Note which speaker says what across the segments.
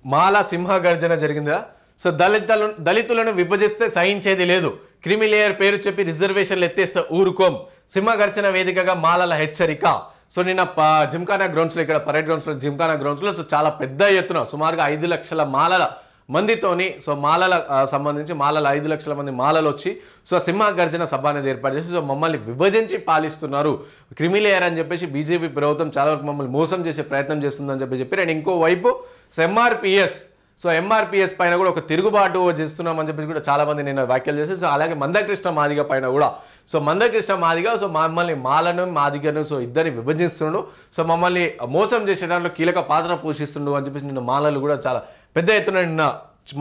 Speaker 1: మాల సింహ గర్జన జరిగిందా? సో దళితులను విభజిస్తే సహించేది లేదు, క్రిమి లేయర్ పేరు చెప్పి రిజర్వేషన్లు ఎత్తేస్తే ఊరుకోం, సింహ గర్జన వేదికగా మాలల హెచ్చరిక. సో నిన్న జిమ్ఖానా గ్రౌండ్స్లో, ఇక్కడ పరేడ్ గ్రౌండ్స్లో, జిమ్ఖానా గ్రౌండ్స్లో సో చాలా పెద్ద ఎత్తున సుమారుగా 5 లక్షల మాలల మందితోని, సో మాలల సంబంధించి మాలల 5 లక్షల మంది మాలలు వచ్చి సో సింహ గర్జన సభ అనేది ఏర్పాటు చేసి సో మమ్మల్ని విభజించి పాలిస్తున్నారు, క్రిమిలేయర్ అని చెప్పేసి బీజేపీ ప్రభుత్వం చాలా వరకు మమ్మల్ని మోసం చేసే ప్రయత్నం చేస్తుందని చెప్పారు. అండ్ ఇంకోవైపు ఎంఆర్పిఎస్ పైన కూడా ఒక తిరుగుబాటు చేస్తున్నామని చెప్పేసి కూడా చాలా మంది నిన్న వ్యాఖ్యలు చేసి సో అలాగే మందకృష్ణ మాదిగ పైన కూడా సో మందకృష్ణ మాదిగ సో మమ్మల్ని మాలను మాదిగను సో ఇద్దరిని విభజిస్తుండు, సో మమ్మల్ని మోసం చేసే దాంట్లో కీలక పాత్ర పోషిస్తుండు అని చెప్పేసి నిన్న మాలలు కూడా చాలా పెద్ద ఎత్తున నిన్న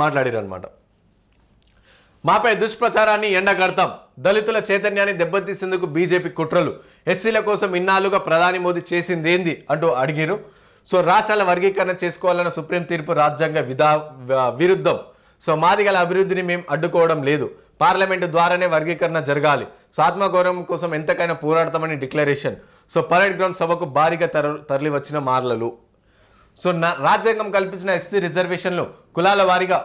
Speaker 1: మాట్లాడారు అనమాట. మాపై దుష్ప్రచారాన్ని ఎండగడతాం, దళితుల చైతన్యాన్ని దెబ్బతీసేందుకు బీజేపీ కుట్రలు, ఎస్సీల కోసం ఇన్నాళ్ళుగా ప్రధాని మోదీ చేసిందేంది అంటూ అడిగారు. సో రాష్ట్రాల వర్గీకరణ చేసుకోవాలన్న సుప్రీం తీర్పు రాజ్యాంగ విరుద్ధం, సో మాదిగల అభివృద్ధిని మేము అడ్డుకోవడం లేదు, పార్లమెంటు ద్వారానే వర్గీకరణ జరగాలి, సో ఆత్మగౌరవం కోసం ఎంతకైనా పోరాడతామని డిక్లరేషన్. సో పరేడ్ గ్రౌండ్ సభకు భారీగా తరలి వచ్చిన మార్లలు. సో రాజ్యాంగం కల్పించిన ఎస్సీ రిజర్వేషన్లు కులాల వారీగా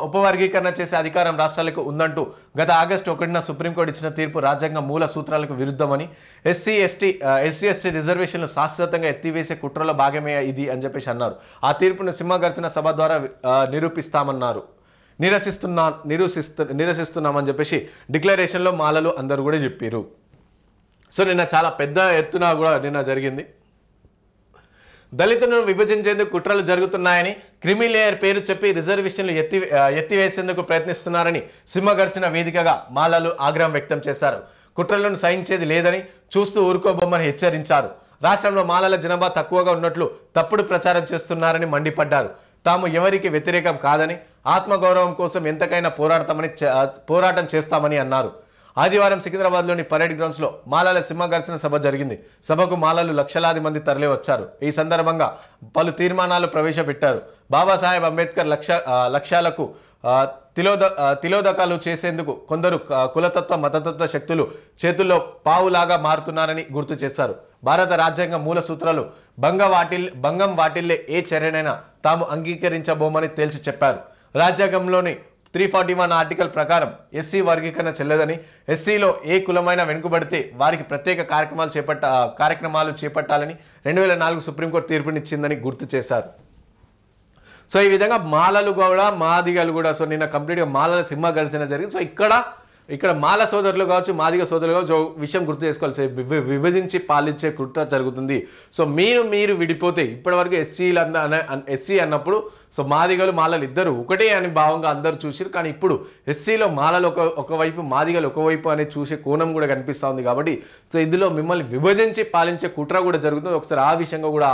Speaker 1: ఉపవర్గీకరణ చేసే అధికారం రాష్ట్రాలకు ఉందంటూ గత ఆగస్టు 1న సుప్రీంకోర్టు ఇచ్చిన తీర్పు రాజ్యాంగ మూల సూత్రాలకు విరుద్ధమని, ఎస్సీ ఎస్టీ రిజర్వేషన్లు శాశ్వతంగా ఎత్తివేసే కుట్రలో భాగమే ఇది అని చెప్పేసి అన్నారు. ఆ తీర్పును సింహగర్జన సభ ద్వారా నిరూపిస్తామన్నారు. నిరసిస్తున్నామని చెప్పేసి డిక్లరేషన్లో మాలలు అందరూ కూడా చెప్పారు. సో నిన్న చాలా పెద్ద ఎత్తున కూడా నిన్న జరిగింది. దళితులను విభజించేందుకు కుట్రలు జరుగుతున్నాయని, క్రిమి లేయర్ పేరు చెప్పి రిజర్వేషన్లు ఎత్తివేసేందుకు ప్రయత్నిస్తున్నారని సింహగర్జన వేదికగా మాలలు ఆగ్రహం వ్యక్తం చేశారు. కుట్రలను సహించేది లేదని, చూస్తూ ఊరుకోబొమ్మని హెచ్చరించారు. రాష్ట్రంలో మాలల జనాభా తక్కువగా ఉన్నట్లు తప్పుడు ప్రచారం చేస్తున్నారని మండిపడ్డారు. తాము ఎవరికి వ్యతిరేకం కాదని, ఆత్మగౌరవం కోసం ఎంతకైనా పోరాటం చేస్తామని అన్నారు. ఆదివారం సికింద్రాబాద్లోని పరేడ్ గ్రౌండ్స్లో మాలల సింహగర్జన సభ జరిగింది. సభకు మాలలు లక్షలాది మంది తరలి వచ్చారు. ఈ సందర్భంగా పలు తీర్మానాలు ప్రవేశపెట్టారు. బాబాసాహెబ్ అంబేద్కర్ లక్ష్యాలకు తిలోదకాలు చేసేందుకు కొందరు కులతత్వ మతతత్వ శక్తులు చేతుల్లో పావులాగా మారుతున్నారని గుర్తు చేశారు. భారత రాజ్యాంగ మూల సూత్రాలు భంగం వాటిల్లే ఏ చర్యనైనా తాము అంగీకరించబోమని తేల్చి చెప్పారు. రాజ్యాంగంలోని 341 ఆర్టికల్ ప్రకారం ఎస్సీ వర్గీకరణ చెల్లదని, ఎస్సీలో ఏ కులమైన వెనుకబడితే వారికి ప్రత్యేక కార్యక్రమాలు చేపట్టాలని 2004 సుప్రీంకోర్టు తీర్పునిచ్చిందని గుర్తు చేశారు. సో ఈ విధంగా మాలలు కూడా మాదిగలు కూడా సో నిన్న కంప్లీట్గా మాలల సింహ గర్జన జరిగింది. సో ఇక్కడ మాల సోదరులు కావచ్చు, మాదిగ సోదరులు కావచ్చు, విషయం గుర్తు చేసుకోవాలి, విభజించి పాలించే కుట్ర జరుగుతుంది. సో మీరు విడిపోతే ఇప్పటివరకు ఎస్సీ అన్నప్పుడు సో మాదిగలు మాలలు ఇద్దరు ఒకటే అని భావంగా అందరూ చూసారు. కానీ ఇప్పుడు ఎస్సీలో మాలలు ఒకవైపు, మాదిగలు ఒకవైపు అనే చూసే కోణం కూడా కనిపిస్తూ ఉంది. కాబట్టి సో ఇందులో మిమ్మల్ని విభజించి పాలించే కుట్ర కూడా జరుగుతుంది. ఒకసారి ఆ విషయంగా కూడా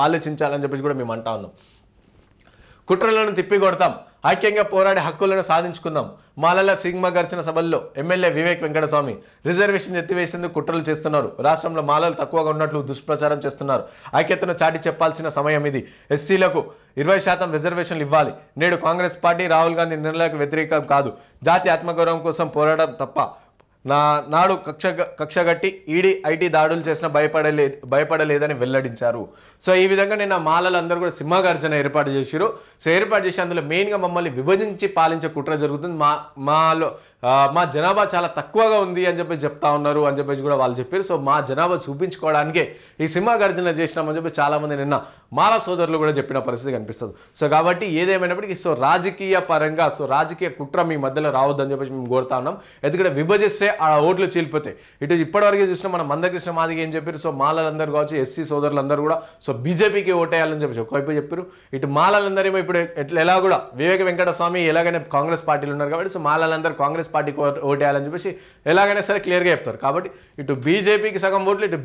Speaker 1: ఆలోచించాలని చెప్పేసి కూడా మేము అంటా ఉన్నాం. కుట్రలను తిప్పికొడతాం, ఐక్యంగా పోరాడి హక్కులను సాధించుకుందాం. మాలల సింహగర్జన సభల్లో ఎమ్మెల్యే వివేక్ వెంకటస్వామి రిజర్వేషన్ ఎత్తివేసేందుకు కుట్రలు చేస్తున్నారు. రాష్ట్రంలో మాలలు తక్కువగా ఉన్నట్లు దుష్ప్రచారం చేస్తున్నారు. ఐక్యతను చాటి చెప్పాల్సిన సమయం ఇది. ఎస్సీలకు 20% రిజర్వేషన్లు ఇవ్వాలి. నేడు కాంగ్రెస్ పార్టీ రాహుల్ గాంధీ నిర్ణయాలకు వ్యతిరేకం కాదు, జాతి ఆత్మగౌరవం కోసం పోరాడడం తప్ప. నాడు కక్షగట్టి ఈడీ ఐటీ దాడులు చేసిన భయపడలేదని వెల్లడించారు. సో ఈ విధంగా నిన్న మాలలందరూ కూడా సింహగర్జన ఏర్పాటు చేశారు. సో ఏర్పాటు చేసి అందులో మెయిన్గా మమ్మల్ని విభజించి పాలించే కుట్ర జరుగుతుంది, మా జనాభా చాలా తక్కువగా ఉంది అని చెప్పి చెప్తా ఉన్నారు అని చెప్పేసి కూడా వాళ్ళు చెప్పారు. సో మా జనాభా చూపించుకోవడానికే ఈ సింహగర్జన చేసినామని చెప్పి చాలామంది నిన్న మాల సోదరులు కూడా చెప్పిన పరిస్థితి కనిపిస్తుంది. సో కాబట్టి ఏదేమైనప్పటికీ సో రాజకీయ పరంగా సో రాజకీయ కుట్ర మీ మధ్యలో రావద్దని చెప్పేసి మేము కోరుతా ఉన్నాం. ఎందుకంటే విభజిస్తే ఆ ఓట్లు చీలిపోతాయి. ఇటు ఇప్పటివరకు చూసిన మన మందకృష్ణ మాదిగ ఏం చెప్పారు, సో మాలలందరూ కావచ్చు, ఎస్సీ సోదరులందరూ కూడా సో బీజేపీకి ఓటేయాలని చెప్పేసి ఒకవైపు చెప్పారు. ఇటు మాలలందరేమో ఇప్పుడు ఎలా కూడా వివేక వెంకటస్వామి ఎలాగైనా కాంగ్రెస్ పార్టీలు ఉన్నారు కాబట్టి సో మాలలందరూ కాంగ్రెస్ పార్టీకి ఓటేయాలని చెప్పేసి ఎలాగైనా సరే క్లియర్గా చెప్తారు. కాబట్టి ఇటు బీజేపీకి సగం ఓట్లు, ఇటు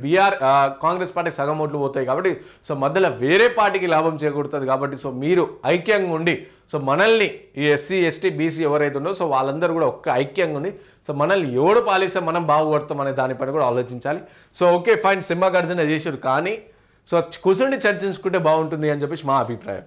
Speaker 1: కాంగ్రెస్ పార్టీకి సగం ఓట్లు పోతాయి. కాబట్టి సో మధ్యలో వేరే పార్టీకి లాభం చేకూరుతుంది. కాబట్టి సో మీరు ఐక్యంగా ఉండి సో మనల్ని ఈ ఎస్సీ ఎస్టీ బీసీ ఎవరైతే ఉండో సో వాళ్ళందరూ కూడా ఒక్క ఐక్యంగా ఉండి సో మనల్ని ఎవడు పాలిస్తే మనం బాగుపడతాం అనే దానిపైన కూడా ఆలోచించాలి. సో ఓకే ఫైన్ సింహగర్జన చేసారు, కానీ సో కూర్చుండి చర్చించుకుంటే బాగుంటుంది అని చెప్పేసి మా అభిప్రాయం.